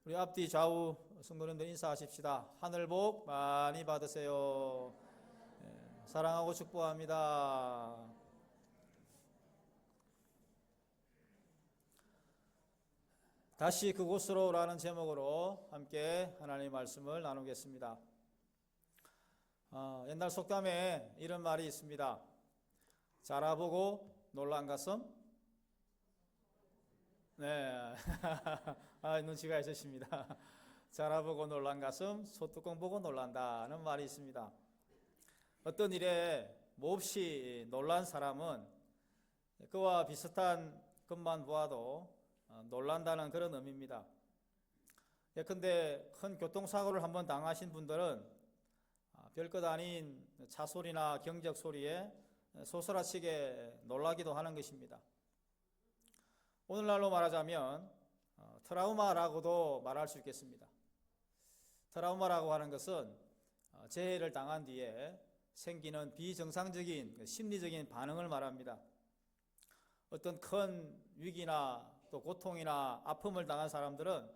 우리 앞뒤 좌우 성도님들 인사하십시다. 하늘 복 많이 받으세요. 사랑하고 축복합니다. 다시 그곳으로 라는 제목으로 함께 하나님의 말씀을 나누겠습니다. 옛날 속담에 이런 말이 있습니다. 자라보고 놀란 가슴. 네, 눈치가 있으십니다. 자라보고 놀란 가슴, 소뚜껑 보고 놀란다는 말이 있습니다. 어떤 일에 몹시 놀란 사람은 그와 비슷한 것만 보아도 놀란다는 그런 의미입니다. 예컨대 큰 교통사고를 한번 당하신 분들은 별것 아닌 차 소리나 경적 소리에 소스라치게 놀라기도 하는 것입니다. 오늘날로 말하자면 트라우마라고도 말할 수 있겠습니다. 트라우마라고 하는 것은 재해를 당한 뒤에 생기는 비정상적인 심리적인 반응을 말합니다. 어떤 큰 위기나 또 고통이나 아픔을 당한 사람들은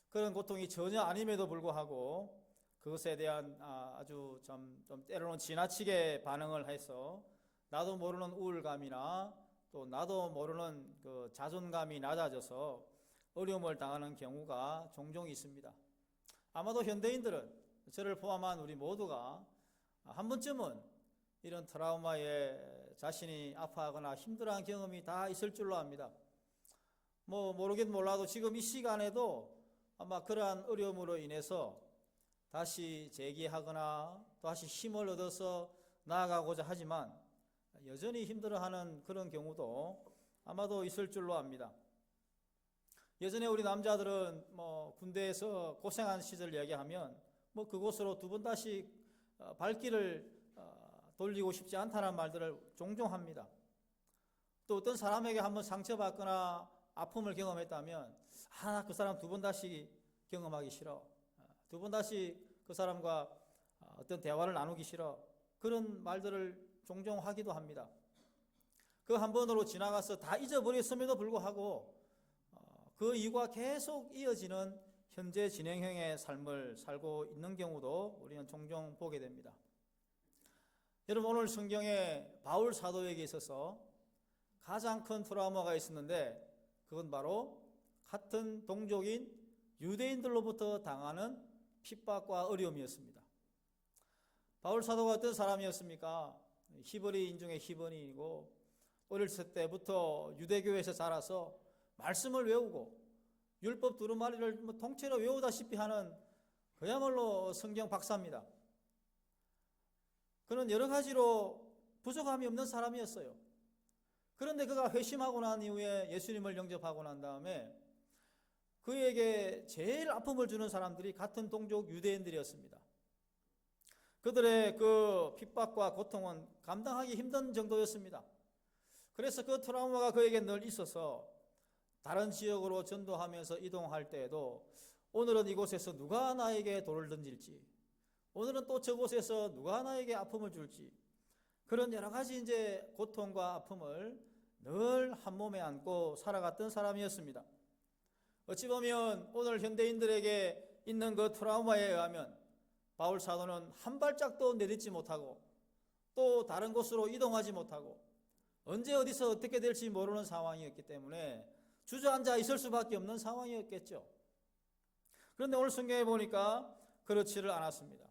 그런 고통이 전혀 아님에도 불구하고 그것에 대한 아주 좀 때로는 지나치게 반응을 해서 나도 모르는 우울감이나 또 나도 모르는 그 자존감이 낮아져서 어려움을 당하는 경우가 종종 있습니다. 아마도 현대인들은 저를 포함한 우리 모두가 한 번쯤은 이런 트라우마에 자신이 아파하거나 힘들어하는 경험이 다 있을 줄로 압니다. 모르긴 몰라도 지금 이 시간에도 아마 그러한 어려움으로 인해서 다시 재기하거나 다시 힘을 얻어서 나아가고자 하지만 여전히 힘들어하는 그런 경우도 아마도 있을 줄로 압니다. 예전에 우리 남자들은 군대에서 고생한 시절 이야기하면 그곳으로 두 번 다시 발길을 돌리고 싶지 않다는 말들을 종종 합니다. 또 어떤 사람에게 한번 상처받거나 아픔을 경험했다면 그 사람 두 번 다시 경험하기 싫어. 두 번 다시 그 사람과 어떤 대화를 나누기 싫어. 그런 말들을 종종 하기도 합니다. 그 한 번으로 지나가서 다 잊어버렸음에도 불구하고 그 이유가 계속 이어지는 현재 진행형의 삶을 살고 있는 경우도 우리는 종종 보게 됩니다. 여러분, 오늘 성경에 바울 사도에게 있어서 가장 큰 트라우마가 있었는데 그건 바로 같은 동족인 유대인들로부터 당하는 핍박과 어려움이었습니다. 바울 사도가 어떤 사람이었습니까? 히브리인 중에 히브리인이고 어렸을 때부터 유대교에서 자라서 말씀을 외우고 율법 두루마리를 통째로 외우다시피 하는 그야말로 성경 박사입니다. 그는 여러 가지로 부족함이 없는 사람이었어요. 그런데 그가 회심하고 난 이후에 예수님을 영접하고 난 다음에 그에게 제일 아픔을 주는 사람들이 같은 동족 유대인들이었습니다. 그들의 그 핍박과 고통은 감당하기 힘든 정도였습니다. 그래서 그 트라우마가 그에게 늘 있어서 다른 지역으로 전도하면서 이동할 때에도 오늘은 이곳에서 누가 나에게 돌을 던질지, 오늘은 또 저곳에서 누가 나에게 아픔을 줄지, 그런 여러 가지 이제 고통과 아픔을 늘 한 몸에 안고 살아갔던 사람이었습니다. 어찌 보면 오늘 현대인들에게 있는 그 트라우마에 의하면 바울 사도는 한 발짝도 내딛지 못하고 또 다른 곳으로 이동하지 못하고 언제 어디서 어떻게 될지 모르는 상황이었기 때문에 주저앉아 있을 수밖에 없는 상황이었겠죠. 그런데 오늘 성경에 보니까 그렇지를 않았습니다.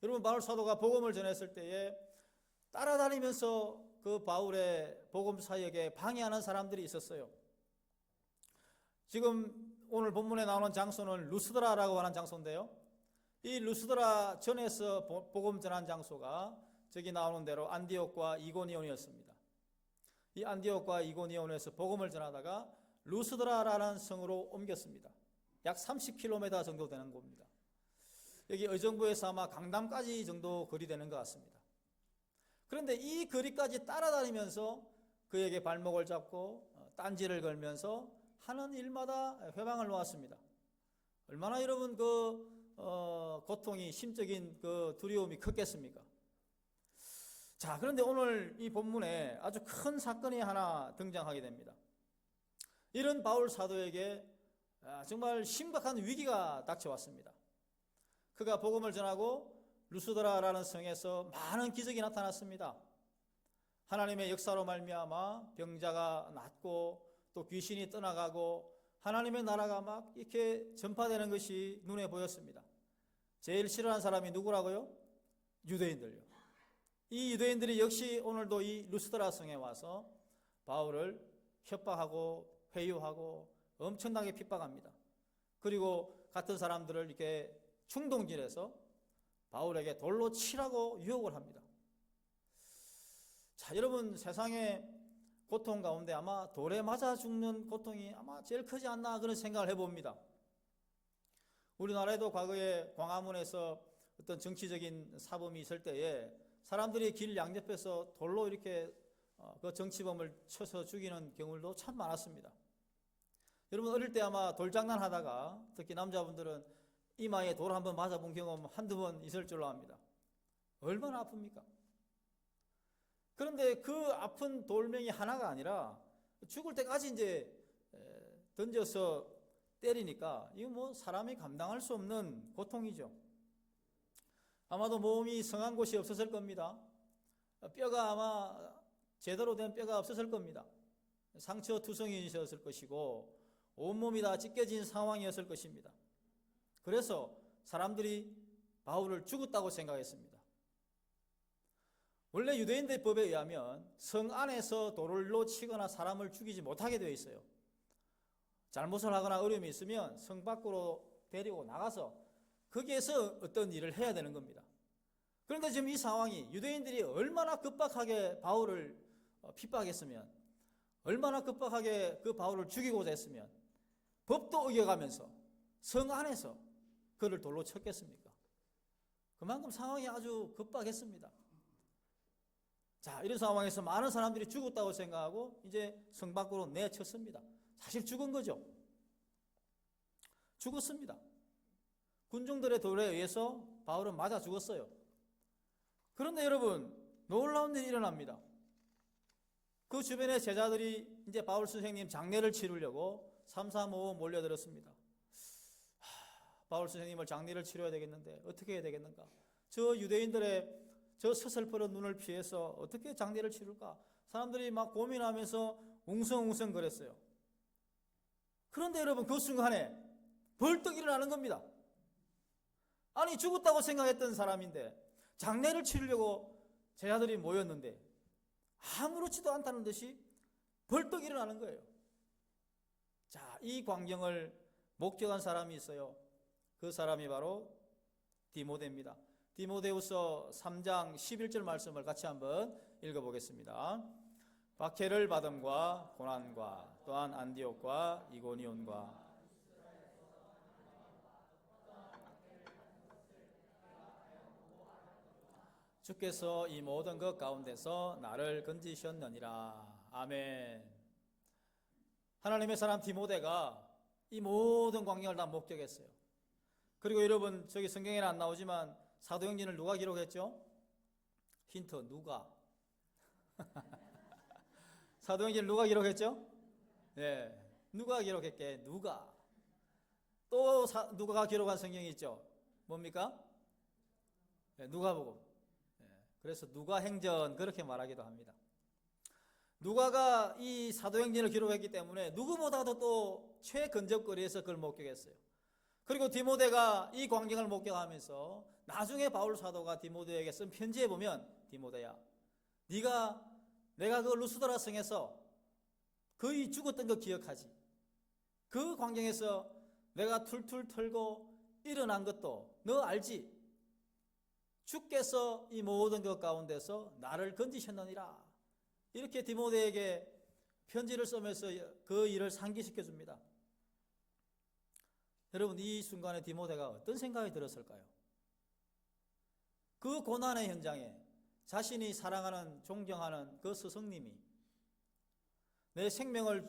여러분, 바울 사도가 복음을 전했을 때에 따라다니면서 그 바울의 복음 사역에 방해하는 사람들이 있었어요. 지금 오늘 본문에 나오는 장소는 루스드라라고 하는 장소인데요. 이 루스드라 전에서 복음 전한 장소가 저기 나오는 대로 안디옥과 이고니온이었습니다. 이 안디옥과 이고니온에서 복음을 전하다가 루스드라라는 성으로 옮겼습니다. 약 30km 정도 되는 곳입니다. 여기 의정부에서 아마 강남까지 정도 거리 되는 것 같습니다. 그런데 이 거리까지 따라다니면서 그에게 발목을 잡고 딴지를 걸면서 하는 일마다 회방을 놓았습니다. 얼마나 여러분 고통이, 심적인 그 두려움이 컸겠습니까? 자, 그런데 오늘 이 본문에 아주 큰 사건이 하나 등장하게 됩니다. 이런 바울 사도에게 정말 심각한 위기가 닥쳐왔습니다. 그가 복음을 전하고 루스드라라는 성에서 많은 기적이 나타났습니다. 하나님의 역사로 말미암아 병자가 낫고 또 귀신이 떠나가고 하나님의 나라가 막 이렇게 전파되는 것이 눈에 보였습니다. 제일 싫어하는 사람이 누구라고요? 유대인들요. 이 유대인들이 역시 오늘도 이 루스드라 성에 와서 바울을 협박하고 회유하고 엄청나게 핍박합니다. 그리고 같은 사람들을 이렇게 충동질해서 바울에게 돌로 치라고 유혹을 합니다. 자, 여러분, 세상의 고통 가운데 아마 돌에 맞아 죽는 고통이 아마 제일 크지 않나 그런 생각을 해봅니다. 우리나라에도 과거에 광화문에서 어떤 정치적인 사범이 있을 때에 사람들이 길 양옆에서 돌로 이렇게 그 정치범을 쳐서 죽이는 경우도 참 많았습니다. 여러분, 어릴 때 아마 돌장난 하다가 특히 남자분들은 이마에 돌 한번 맞아본 경험 한두 번 있을 줄로 압니다. 얼마나 아픕니까? 그런데 그 아픈 돌멩이 하나가 아니라 죽을 때까지 이제 던져서 때리니까 이거 뭐 사람이 감당할 수 없는 고통이죠. 아마도 몸이 성한 곳이 없었을 겁니다. 뼈가 아마 제대로 된 뼈가 없었을 겁니다. 상처 투성이셨을 것이고 온몸이 다 찢겨진 상황이었을 것입니다. 그래서 사람들이 바울을 죽었다고 생각했습니다. 원래 유대인들 법에 의하면 성 안에서 돌로 치거나 사람을 죽이지 못하게 되어 있어요. 잘못을 하거나 어려움이 있으면 성 밖으로 데리고 나가서 거기에서 어떤 일을 해야 되는 겁니다. 그런데 지금 이 상황이 유대인들이 얼마나 급박하게 바울을 핍박했으면, 얼마나 급박하게 그 바울을 죽이고자 했으면 법도 어겨가면서 성 안에서 그를 돌로 쳤겠습니까? 그만큼 상황이 아주 급박했습니다. 자, 이런 상황에서 많은 사람들이 죽었다고 생각하고 이제 성 밖으로 내쳤습니다. 사실 죽은 거죠. 죽었습니다. 군중들의 돌에 의해서 바울은 맞아 죽었어요. 그런데 여러분, 놀라운 일이 일어납니다. 그 주변의 제자들이 이제 바울 선생님 장례를 치르려고 삼삼오오 몰려들었습니다. 바울 선생님을 장례를 치러야 되겠는데 어떻게 해야 되겠는가? 저 유대인들의 저 서슬퍼런 눈을 피해서 어떻게 장례를 치를까? 사람들이 막 고민하면서 웅성웅성 거렸어요. 그런데 여러분, 그 순간에 벌떡 일어나는 겁니다. 아니, 죽었다고 생각했던 사람인데 장례를 치르려고 제자들이 모였는데 아무렇지도 않다는 듯이 벌떡 일어나는 거예요. 자, 이 광경을 목격한 사람이 있어요. 그 사람이 바로 디모데입니다. 디모데후서 3장 11절 말씀을 같이 한번 읽어보겠습니다. 박해를 받음과 고난과 또한 안디옥과 이고니온과 주께서 이 모든 것 가운데서 나를 건지셨느니라. 아멘. 하나님의 사람 디모데가 이 모든 광경을 다 목격했어요. 그리고 여러분, 저기 성경에는 안 나오지만 사도행전을 누가 기록했죠? 힌트, 누가? 사도행전을 누가 기록했죠? 네, 누가 기록했게? 누가? 또 누가가 기록한 성경이 있죠? 뭡니까? 네, 누가복음. 네, 그래서 누가행전 그렇게 말하기도 합니다. 누가가 이 사도행전을 기록했기 때문에 누구보다도 또 최근접거리에서 그걸 목격했어요. 그리고 디모데가 이 광경을 목격하면서 나중에 바울 사도가 디모데에게 쓴 편지에 보면, 디모데야, 내가 그 루스드라 성에서 거의 죽었던 거 기억하지? 그 광경에서 내가 툴툴 털고 일어난 것도 너 알지? 주께서 이 모든 것 가운데서 나를 건지셨느니라. 이렇게 디모데에게 편지를 쓰면서 그 일을 상기시켜 줍니다. 여러분, 이 순간에 디모데가 어떤 생각이 들었을까요? 그 고난의 현장에 자신이 사랑하는, 존경하는 그 스승님이, 내 생명을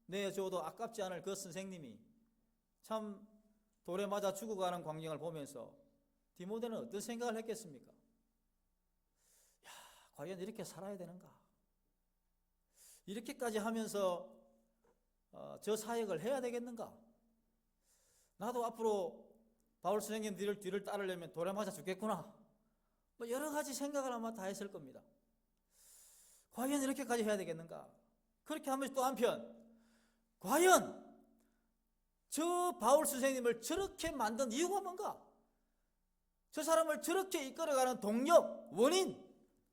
내줘도 아깝지 않을 그 선생님이 참 돌에 맞아 죽어가는 광경을 보면서 디모데는 어떤 생각을 했겠습니까? 야, 과연 이렇게 살아야 되는가? 이렇게까지 하면서 저 사역을 해야 되겠는가? 나도 앞으로 바울 선생님 뒤를 따르려면 돌에 맞아 죽겠구나. 뭐 여러 가지 생각을 아마 다 했을 겁니다. 과연 이렇게까지 해야 되겠는가? 그렇게 하면서 또 한편, 과연 저 바울 선생님을 저렇게 만든 이유가 뭔가? 저 사람을 저렇게 이끌어가는 동력, 원인,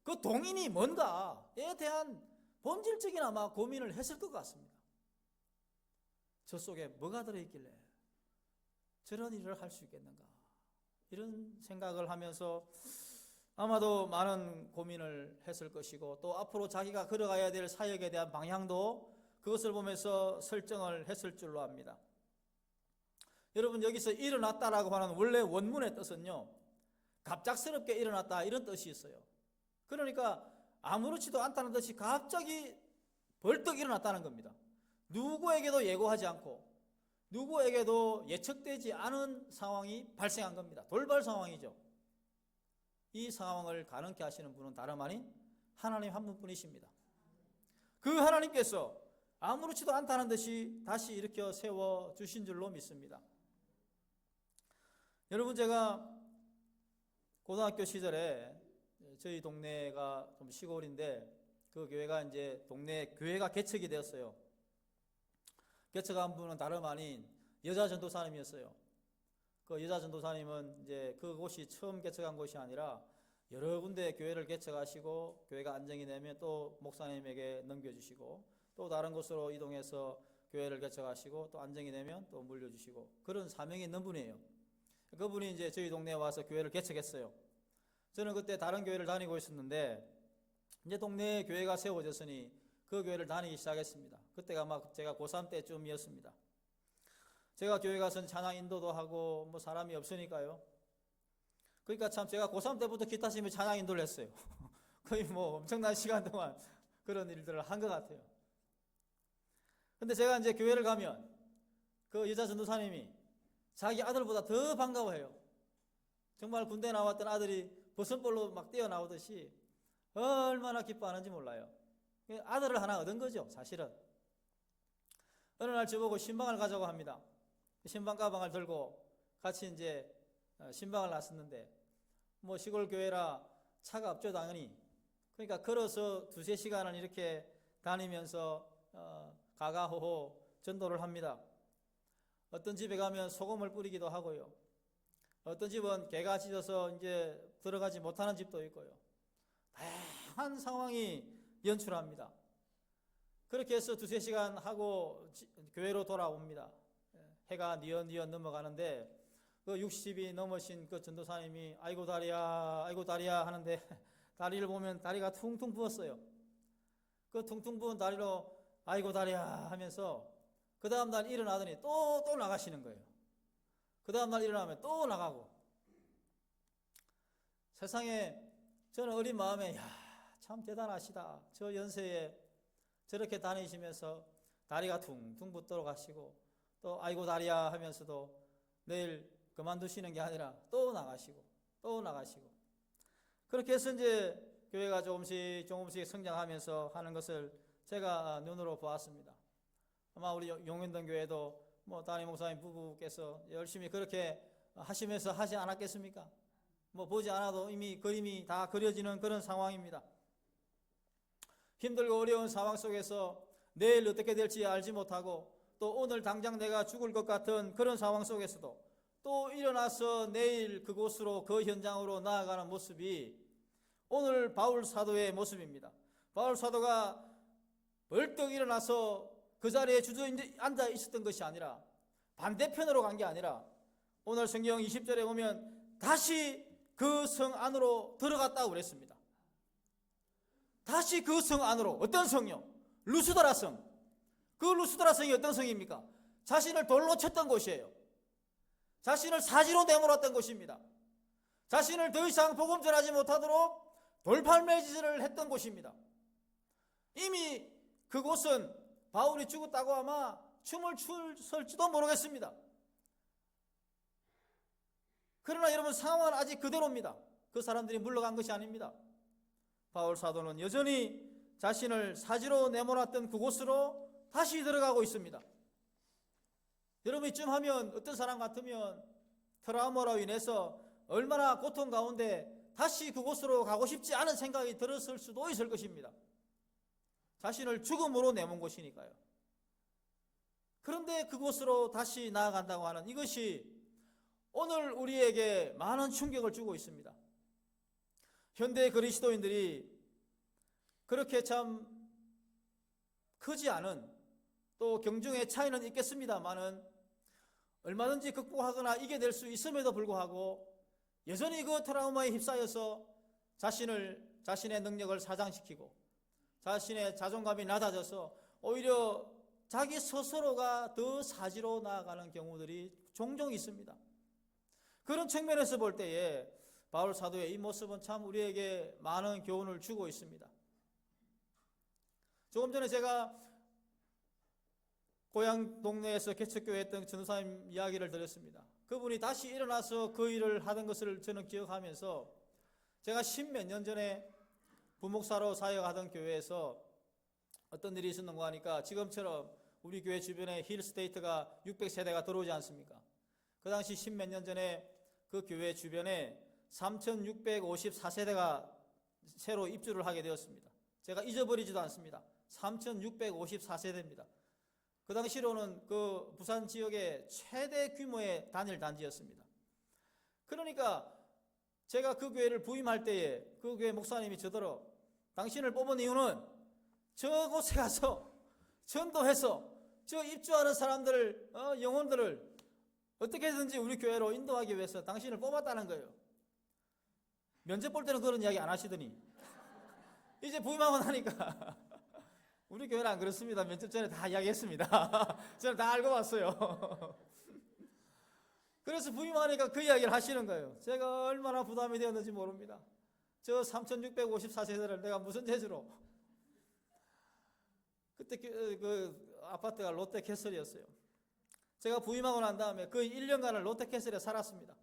그 동인이 뭔가에 대한 본질적인 아마 고민을 했을 것 같습니다. 저 속에 뭐가 들어있길래 저런 일을 할 수 있겠는가? 이런 생각을 하면서 아마도 많은 고민을 했을 것이고, 또 앞으로 자기가 걸어가야 될 사역에 대한 방향도 그것을 보면서 설정을 했을 줄로 압니다. 여러분, 여기서 일어났다라고 하는 원래 원문의 뜻은요, 갑작스럽게 일어났다 이런 뜻이 있어요. 그러니까 아무렇지도 않다는 뜻이 갑자기 벌떡 일어났다는 겁니다. 누구에게도 예고하지 않고 누구에게도 예측되지 않은 상황이 발생한 겁니다. 돌발 상황이죠. 이 상황을 가능케 하시는 분은 다름 아닌 하나님 한 분뿐이십니다. 그 하나님께서 아무렇지도 않다는 듯이 다시 일으켜 세워주신 줄로 믿습니다. 여러분, 제가 고등학교 시절에 저희 동네가 좀 시골인데 그 교회가 이제 동네 교회가 개척이 되었어요. 개척한 분은 다름 아닌 여자 전도사님이었어요. 그 여자 전도사님은 이제 그곳이 처음 개척한 곳이 아니라 여러 군데 교회를 개척하시고 교회가 안정이 되면 또 목사님에게 넘겨주시고 또 다른 곳으로 이동해서 교회를 개척하시고 또 안정이 되면 또 물려주시고 그런 사명이 있는 분이에요. 그분이 이제 저희 동네에 와서 교회를 개척했어요. 저는 그때 다른 교회를 다니고 있었는데 이제 동네에 교회가 세워졌으니 그 교회를 다니기 시작했습니다. 그때가 막 제가 고3 때쯤이었습니다. 제가 교회 가서 찬양 인도도 하고 뭐 사람이 없으니까요. 그러니까 참 제가 고3 때부터 기타 치며 찬양 인도를 했어요. 거의 뭐 엄청난 시간 동안 그런 일들을 한 것 같아요. 근데 제가 이제 교회를 가면 그 여자 전도사님이 자기 아들보다 더 반가워해요. 정말 군대 나왔던 아들이 버선볼로 막 뛰어나오듯이 얼마나 기뻐하는지 몰라요. 아들을 하나 얻은 거죠, 사실은. 어느 날 저보고 신방을 가자고 합니다. 신방 가방을 들고 같이 이제 신방을 나섰는데 뭐 시골 교회라 차가 없죠, 당연히. 그러니까 걸어서 2-3시간을 이렇게 다니면서 가가호호 전도를 합니다. 어떤 집에 가면 소금을 뿌리기도 하고요. 어떤 집은 개가 짖어서 이제 들어가지 못하는 집도 있고요. 다양한 상황이 연출합니다. 그렇게 해서 2-3시간 하고 교회로 돌아옵니다. 해가 뉘엿뉘엿 넘어가는데 그 60이 넘으신 그 전도사님이 아이고 다리야 아이고 다리야 하는데 다리를 보면 다리가 퉁퉁 부었어요. 그 퉁퉁 부은 다리로 아이고 다리야 하면서 그 다음 날 일어나더니 또 나가시는 거예요. 그 다음 날 일어나면 또 나가고. 세상에 저는 어린 마음에 참 대단하시다. 저 연세에 저렇게 다니시면서 다리가 퉁퉁 붙도록 하시고 또 아이고 다리야 하면서도 내일 그만두시는 게 아니라 또 나가시고 또 나가시고 그렇게 해서 이제 교회가 조금씩 성장하면서 하는 것을 제가 눈으로 보았습니다. 아마 우리 용현동 교회도 뭐 담임 목사님 부부께서 열심히 그렇게 하시면서 하지 않았겠습니까? 뭐 보지 않아도 이미 그림이 다 그려지는 그런 상황입니다. 힘들고 어려운 상황 속에서 내일 어떻게 될지 알지 못하고 또 오늘 당장 내가 죽을 것 같은 그런 상황 속에서도 또 일어나서 내일 그곳으로 그 현장으로 나아가는 모습이 오늘 바울 사도의 모습입니다. 바울 사도가 벌떡 일어나서 그 자리에 주저앉아 있었던 것이 아니라 반대편으로 간 게 아니라 오늘 성경 20절에 보면 다시 그 성 안으로 들어갔다고 그랬습니다. 다시 그 성 안으로. 어떤 성요? 루스드라 성. 그 루스드라 성이 어떤 성입니까? 자신을 돌로 쳤던 곳이에요. 자신을 사지로 내몰았던 곳입니다. 자신을 더 이상 복음 전하지 못하도록 돌팔매질을 했던 곳입니다. 이미 그곳은 바울이 죽었다고 아마 춤을 출설지도 모르겠습니다. 그러나 여러분 상황은 아직 그대로입니다. 그 사람들이 물러간 것이 아닙니다. 바울 사도는 여전히 자신을 사지로 내몰았던 그곳으로 다시 들어가고 있습니다. 여러분 이쯤 하면 어떤 사람 같으면 트라우마로 인해서 얼마나 고통 가운데 다시 그곳으로 가고 싶지 않은 생각이 들었을 수도 있을 것입니다. 자신을 죽음으로 내몬 곳이니까요. 그런데 그곳으로 다시 나아간다고 하는 이것이 오늘 우리에게 많은 충격을 주고 있습니다. 현대 그리스도인들이 그렇게 참 크지 않은, 또 경중의 차이는 있겠습니다만은 얼마든지 극복하거나 이겨낼 수 있음에도 불구하고 여전히 그 트라우마에 휩싸여서 자신의 능력을 사장시키고 자신의 자존감이 낮아져서 오히려 자기 스스로가 더 사지로 나아가는 경우들이 종종 있습니다. 그런 측면에서 볼 때에 바울 사도의 이 모습은 참 우리에게 많은 교훈을 주고 있습니다. 조금 전에 제가 고향 동네에서 개척교회 했던 전도사님 이야기를 드렸습니다. 그분이 다시 일어나서 그 일을 하던 것을 저는 기억하면서 제가 10몇 년 전에 부목사로 사역하던 교회에서 어떤 일이 있었는가 하니까 지금처럼 우리 교회 주변에 힐스테이트가 600세대가 들어오지 않습니까? 그 당시 10몇 년 전에 그 교회 주변에 3,654세대가 새로 입주를 하게 되었습니다. 제가 잊어버리지도 않습니다. 3,654세대입니다. 그 당시로는 그 부산 지역의 최대 규모의 단일 단지였습니다. 그러니까 제가 그 교회를 부임할 때에 그 교회 목사님이 저더러 당신을 뽑은 이유는 저곳에 가서 전도해서 저 입주하는 사람들을 영혼들을 어떻게든지 우리 교회로 인도하기 위해서 당신을 뽑았다는 거예요. 면접 볼 때는 그런 이야기 안 하시더니 이제 부임하고 나니까 우리 교회는 안 그렇습니다. 면접 전에 다 이야기했습니다. 저는 다 알고 왔어요. 그래서 부임하니까 그 이야기를 하시는 거예요. 제가 얼마나 부담이 되었는지 모릅니다. 저 3,654세대를 내가 무슨 재주로. 그때 그 아파트가 롯데캐슬이었어요. 제가 부임하고 난 다음에 그 1년간을 롯데캐슬에 살았습니다.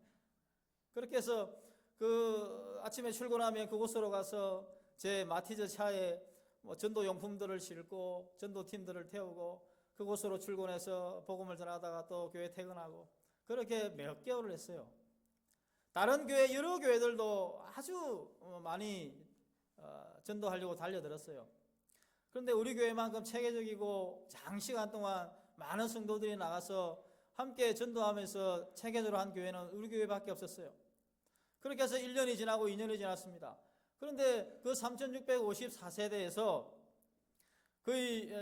그렇게 해서 그 아침에 출근하면 그곳으로 가서 제 마티즈 차에 전도용품들을 싣고 전도팀들을 태우고 그곳으로 출근해서 복음을 전하다가 또 교회 퇴근하고 그렇게 몇 개월을 했어요. 다른 교회 여러 교회들도 아주 많이 전도하려고 달려들었어요. 그런데 우리 교회만큼 체계적이고 장시간 동안 많은 성도들이 나가서 함께 전도하면서 체계적으로 한 교회는 우리 교회밖에 없었어요. 그렇게 해서 1년이 지나고 2년이 지났습니다. 그런데 그 3,654세대에서 거의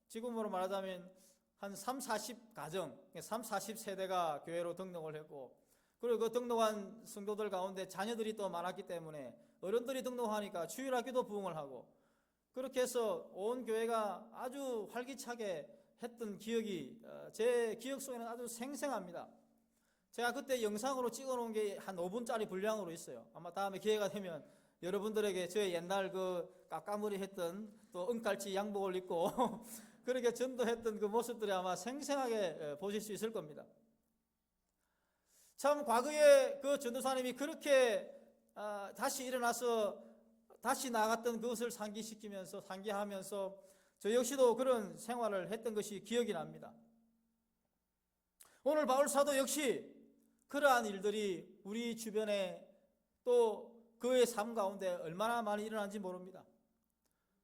지금으로 말하자면 한 3, 40가정, 3, 40세대가 교회로 등록을 했고 그리고 그 등록한 성도들 가운데 자녀들이 또 많았기 때문에 어른들이 등록하니까 주일학교도 부흥을 하고 그렇게 해서 온 교회가 아주 활기차게 했던 기억이 제 기억 속에는 아주 생생합니다. 제가 그때 영상으로 찍어놓은 게 한 5분짜리 분량으로 있어요. 아마 다음에 기회가 되면 여러분들에게 저의 옛날 그 까까머리 했던 또 은갈치 양복을 입고 그렇게 전도했던 그 모습들이 아마 생생하게 보실 수 있을 겁니다. 참 과거에 그 전도사님이 그렇게 다시 일어나서 다시 나갔던 그것을 상기하면서 저 역시도 그런 생활을 했던 것이 기억이 납니다. 오늘 바울 사도 역시 그러한 일들이 우리 주변에 또 그의 삶 가운데 얼마나 많이 일어난지 모릅니다.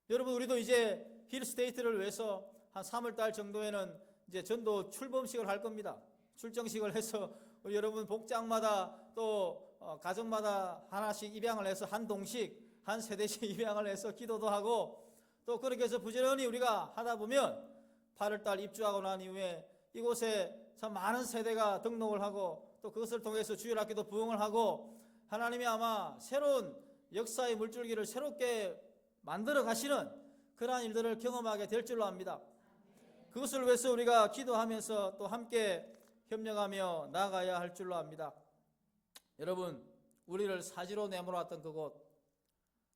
여러분 우리도 이제 힐스테이트를 위해서 한 3월달 정도에는 이제 전도 출범식을 할 겁니다. 출정식을 해서 여러분 복장마다 또 가정마다 하나씩 입양을 해서 한 동씩 한 세대씩 입양을 해서 기도도 하고 또 그렇게 해서 부지런히 우리가 하다 보면 8월달 입주하고 난 이후에 이곳에 참 많은 세대가 등록을 하고 또 그것을 통해서 주일학교도 부흥을 하고 하나님이 아마 새로운 역사의 물줄기를 새롭게 만들어 가시는 그러한 일들을 경험하게 될 줄로 압니다. 그것을 위해서 우리가 기도하면서 또 함께 협력하며 나아가야 할 줄로 압니다. 여러분 우리를 사지로 내몰았던 그곳,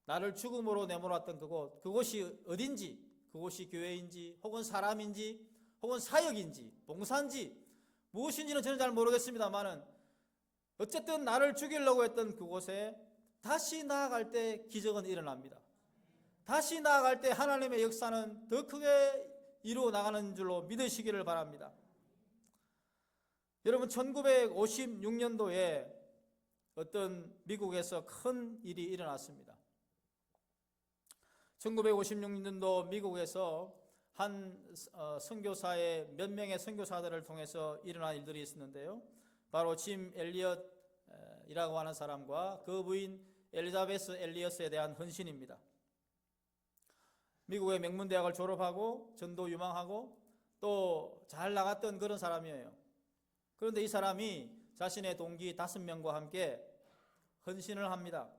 나를 죽음으로 내몰았던 그곳, 그곳이 어딘지, 그곳이 교회인지 혹은 사람인지 혹은 사역인지 봉사인지 무엇인지는 저는 잘 모르겠습니다만은 어쨌든 나를 죽이려고 했던 그곳에 다시 나아갈 때 기적은 일어납니다. 다시 나아갈 때 하나님의 역사는 더 크게 이루어 나가는 줄로 믿으시기를 바랍니다. 여러분 1956년도에 어떤 미국에서 큰 일이 일어났습니다. 1956년도 미국에서 한 선교사의 몇 명의 선교사들을 통해서 일어난 일들이 있었는데요. 바로 짐 엘리엇이라고 하는 사람과 그 부인 엘리자베스 엘리엇에 대한 헌신입니다. 미국의 명문대학을 졸업하고 전도 유망하고 또 잘 나갔던 그런 사람이에요. 그런데 이 사람이 자신의 동기 5명과 함께 헌신을 합니다.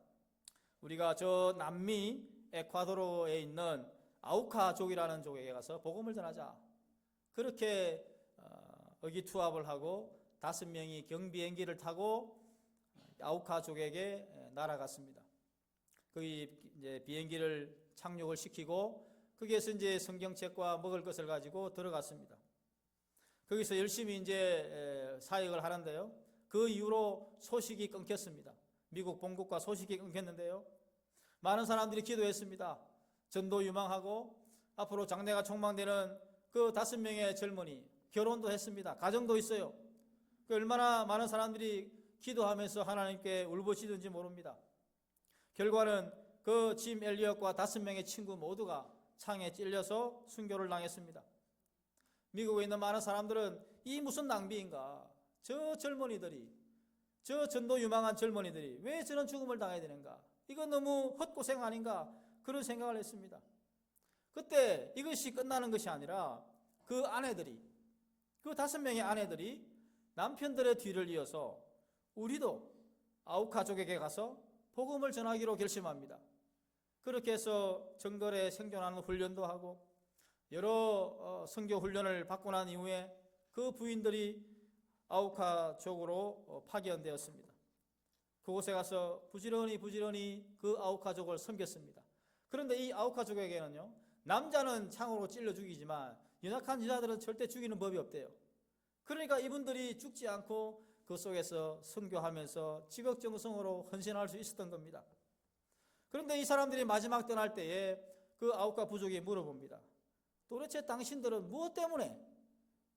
우리가 저 남미 에콰도르에 있는 아우카족이라는 족에게 가서 복음을 전하자. 그렇게 의기투합을 하고 5명이 경비행기를 타고 아우카족에게 날아갔습니다. 거기 이제 비행기를 착륙을 시키고 거기에서 이제 성경책과 먹을 것을 가지고 들어갔습니다. 거기서 열심히 이제 사역을 하는데요. 그 이후로 소식이 끊겼습니다. 미국 본국과 소식이 끊겼는데요. 많은 사람들이 기도했습니다. 전도 유망하고 앞으로 장래가 촉망되는 그 5명의 젊은이 결혼도 했습니다. 가정도 있어요. 얼마나 많은 사람들이 기도하면서 하나님께 울부짖은지 모릅니다. 결과는 그 짐 엘리엇과 5명의 친구 모두가 창에 찔려서 순교를 당했습니다. 미국에 있는 많은 사람들은 이 무슨 낭비인가? 저 젊은이들이, 저 전도 유망한 젊은이들이 왜 저런 죽음을 당해야 되는가? 이건 너무 헛고생 아닌가? 그런 생각을 했습니다. 그때 이것이 끝나는 것이 아니라 그 아내들이, 그 5명의 아내들이 남편들의 뒤를 이어서 우리도 아우카족에게 가서 복음을 전하기로 결심합니다. 그렇게 해서 정글에 생존하는 훈련도 하고 여러 선교 훈련을 받고 난 이후에 그 부인들이 아우카족으로 파견되었습니다. 그곳에 가서 부지런히 그 아우카족을 섬겼습니다. 그런데 이 아우카족에게는요, 남자는 창으로 찔러 죽이지만 연약한 여자들은 절대 죽이는 법이 없대요. 그러니까 이분들이 죽지 않고 그 속에서 선교하면서 지극정성으로 헌신할 수 있었던 겁니다. 그런데 이 사람들이 마지막 떠날 때에 그 아우카 부족이 물어봅니다. 도대체 당신들은 무엇 때문에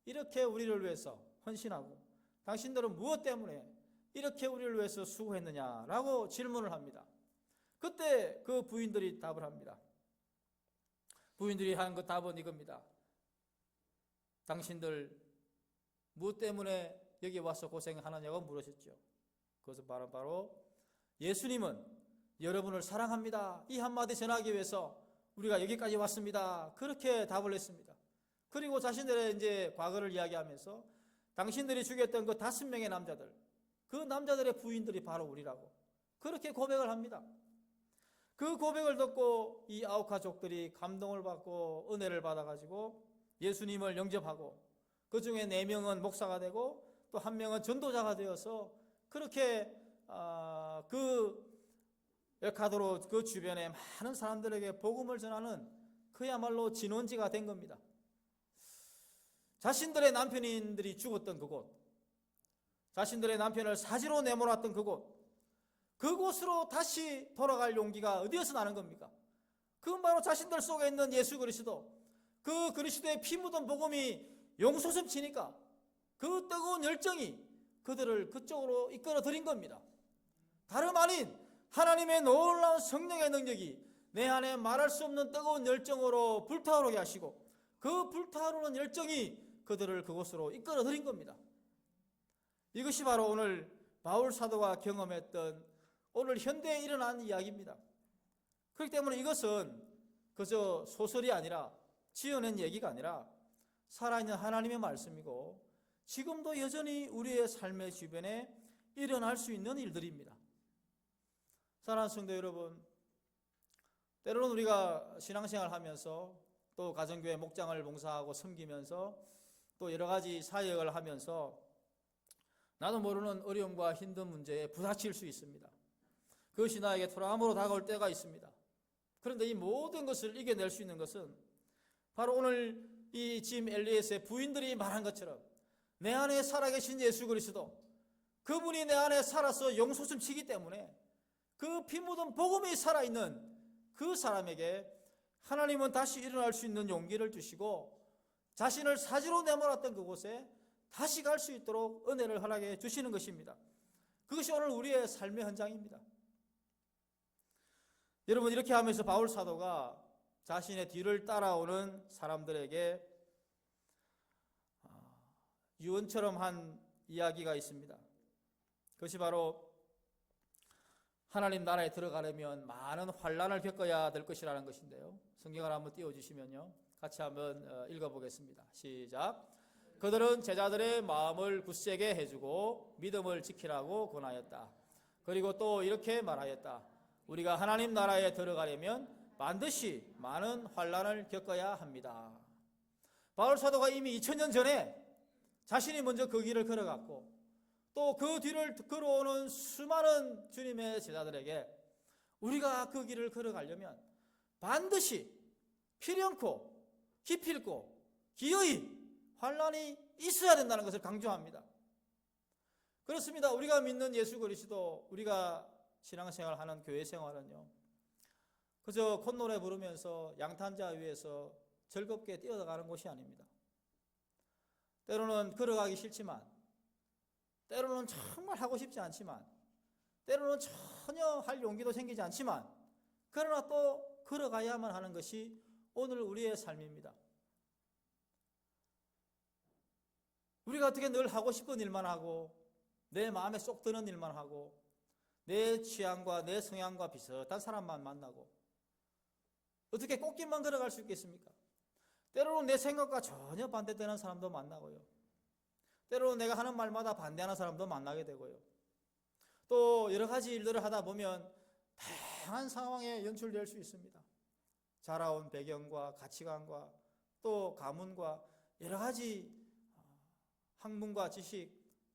이렇게 우리를 위해서 헌신하고 당신들은 무엇 때문에 이렇게 우리를 위해서 수고했느냐라고 질문을 합니다. 그때 그 부인들이 답을 합니다. 부인들이 하는 그 답은 이겁니다. 당신들 무엇 때문에 여기 와서 고생하느냐고 물으셨죠. 그것은 바로 예수님은 여러분을 사랑합니다. 이 한마디 전하기 위해서 우리가 여기까지 왔습니다. 그렇게 답을 했습니다. 그리고 자신들의 이제 과거를 이야기하면서 당신들이 죽였던 그 5명의 남자들, 그 남자들의 부인들이 바로 우리라고 그렇게 고백을 합니다. 그 고백을 듣고 이 아우카족들이 감동을 받고 은혜를 받아가지고 예수님을 영접하고 그 중에 4명은 목사가 되고 또 1명은 전도자가 되어서 그렇게 그 에콰도르 그 주변에 많은 사람들에게 복음을 전하는 그야말로 진원지가 된 겁니다. 자신들의 남편인들이 죽었던 그곳, 자신들의 남편을 사지로 내몰았던 그곳으로 다시 돌아갈 용기가 어디에서 나는 겁니까? 그건 바로 자신들 속에 있는 예수 그리스도, 그 그리스도의 피 묻은 복음이 용솟음 치니까 그 뜨거운 열정이 그들을 그쪽으로 이끌어 들인 겁니다. 다름 아닌 하나님의 놀라운 성령의 능력이 내 안에 말할 수 없는 뜨거운 열정으로 불타오르게 하시고 그 불타오르는 열정이 그들을 그곳으로 이끌어 들인 겁니다. 이것이 바로 오늘 바울 사도가 경험했던 오늘 현대에 일어난 이야기입니다. 그렇기 때문에 이것은 그저 소설이 아니라 지어낸 얘기가 아니라 살아있는 하나님의 말씀이고 지금도 여전히 우리의 삶의 주변에 일어날 수 있는 일들입니다. 사랑하는 성도 여러분, 때로는 우리가 신앙생활 하면서 또 가정교회 목장을 봉사하고 섬기면서 또 여러 가지 사역을 하면서 나도 모르는 어려움과 힘든 문제에 부딪힐 수 있습니다. 그것이 나에게 트라우마로 다가올 때가 있습니다. 그런데 이 모든 것을 이겨낼 수 있는 것은 바로 오늘 이 짐 엘리엇의 부인들이 말한 것처럼 내 안에 살아계신 예수 그리스도, 그분이 내 안에 살아서 용솟음 치기 때문에 그 피 묻은 복음이 살아있는 그 사람에게 하나님은 다시 일어날 수 있는 용기를 주시고 자신을 사지로 내몰았던 그곳에 다시 갈 수 있도록 은혜를 허락해 주시는 것입니다. 그것이 오늘 우리의 삶의 현장입니다. 여러분, 이렇게 하면서 바울 사도가 자신의 뒤를 따라오는 사람들에게 유언처럼 한 이야기가 있습니다. 그것이 바로 하나님 나라에 들어가려면 많은 환난을 겪어야 될 것이라는 것인데요. 성경을 한번 띄워주시면요, 같이 한번 읽어보겠습니다. 시작. 그들은 제자들의 마음을 굳세게 해주고 믿음을 지키라고 권하였다. 그리고 또 이렇게 말하였다. 우리가 하나님 나라에 들어가려면 반드시 많은 환난을 겪어야 합니다. 바울 사도가 이미 2000년 전에 자신이 먼저 그 길을 걸어갔고, 또 그 뒤를 걸어오는 수많은 주님의 제자들에게 우리가 그 길을 걸어가려면 반드시 필연코 기필코 기어이 환난이 있어야 된다는 것을 강조합니다. 그렇습니다. 우리가 믿는 예수 그리스도, 우리가 신앙생활하는 교회 생활은요, 그저 콧노래 부르면서 양탄자 위에서 즐겁게 뛰어가는 곳이 아닙니다. 때로는 걸어가기 싫지만, 때로는 정말 하고 싶지 않지만, 때로는 전혀 할 용기도 생기지 않지만, 그러나 또 걸어가야만 하는 것이 오늘 우리의 삶입니다. 우리가 어떻게 늘 하고 싶은 일만 하고, 내 마음에 쏙 드는 일만 하고, 내 취향과 내 성향과 비슷한 사람만 만나고, 어떻게 꽃길만 걸어갈 수 있겠습니까? 때로는 내 생각과 전혀 반대되는 사람도 만나고요, 때로는 내가 하는 말마다 반대하는 사람도 만나게 되고요, 또 여러 가지 일들을 하다 보면 다양한 상황에 연출될 수 있습니다. 자라온 배경과 가치관과 또 가문과 여러 가지 학문과 지식,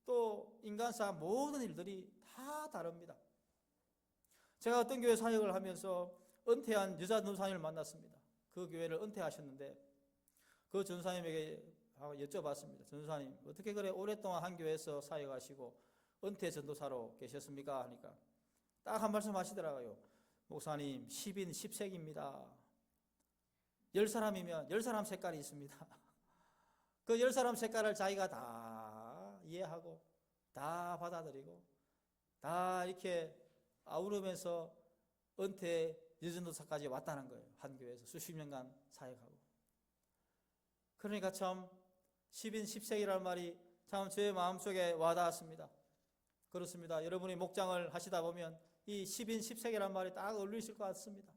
또 인간사 모든 일들이 다 다릅니다. 제가 어떤 교회 사역을 하면서 은퇴한 여자 전사님을 만났습니다. 그 교회를 은퇴하셨는데 그 전사님에게 여쭤봤습니다. 전사님, 어떻게 그래 오랫동안 한 교회에서 사역하시고 은퇴 전도사로 계셨습니까? 하니까 딱 한 말씀 하시더라고요. 목사님, 10인 10색입니다. 10사람이면 10사람 색깔이 있습니다. 그 10사람 색깔을 자기가 다 이해하고 다 받아들이고 다 이렇게 아우르면서 은퇴 여전도사까지 왔다는 거예요. 한 교회에서 수십 년간 사역하고. 그러니까 참 10인 10색이라는 말이 참 제 마음속에 와닿았습니다. 그렇습니다. 여러분이 목장을 하시다 보면 이 10인 10색이라는 말이 딱 어울리실 것 같습니다.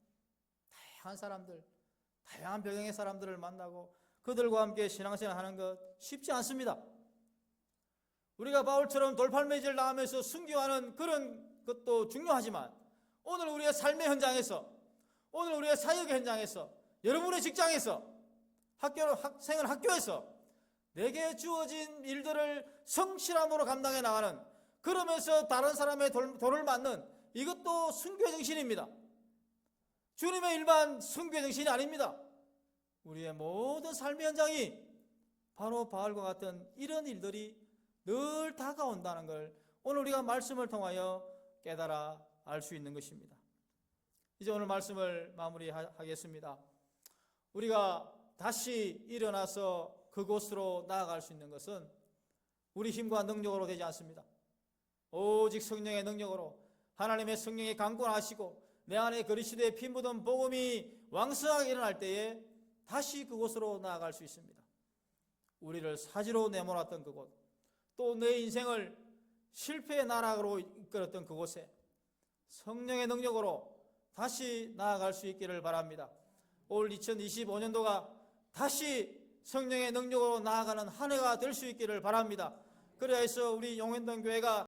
다양한 사람들, 다양한 배경의 사람들을 만나고 그들과 함께 신앙생활 하는 것 쉽지 않습니다. 우리가 바울처럼 돌팔매질 나오면서 순교하는 그런 것도 중요하지만, 오늘 우리의 삶의 현장에서, 오늘 우리의 사역의 현장에서, 여러분의 직장에서, 학교에서 내게 주어진 일들을 성실함으로 감당해 나가는, 그러면서 다른 사람의 돌을 맞는, 이것도 순교의 정신입니다. 주님의 일반 순교의 정신이 아닙니다. 우리의 모든 삶의 현장이 바로 바울과 같은 이런 일들이 늘 다가온다는 걸 오늘 우리가 말씀을 통하여 깨달아 알 수 있는 것입니다. 이제 오늘 말씀을 마무리하겠습니다. 우리가 다시 일어나서 그곳으로 나아갈 수 있는 것은 우리 힘과 능력으로 되지 않습니다. 오직 성령의 능력으로, 하나님의 성령이 강권하시고 내 안에 그리스도의 피 묻은 복음이 왕성하게 일어날 때에 다시 그곳으로 나아갈 수 있습니다. 우리를 사지로 내몰았던 그곳, 또 내 인생을 실패의 나락으로 이끌었던 그곳에 성령의 능력으로 다시 나아갈 수 있기를 바랍니다. 올 2025년도가 다시 성령의 능력으로 나아가는 한 해가 될 수 있기를 바랍니다. 그래야 해서 우리 용현동 교회가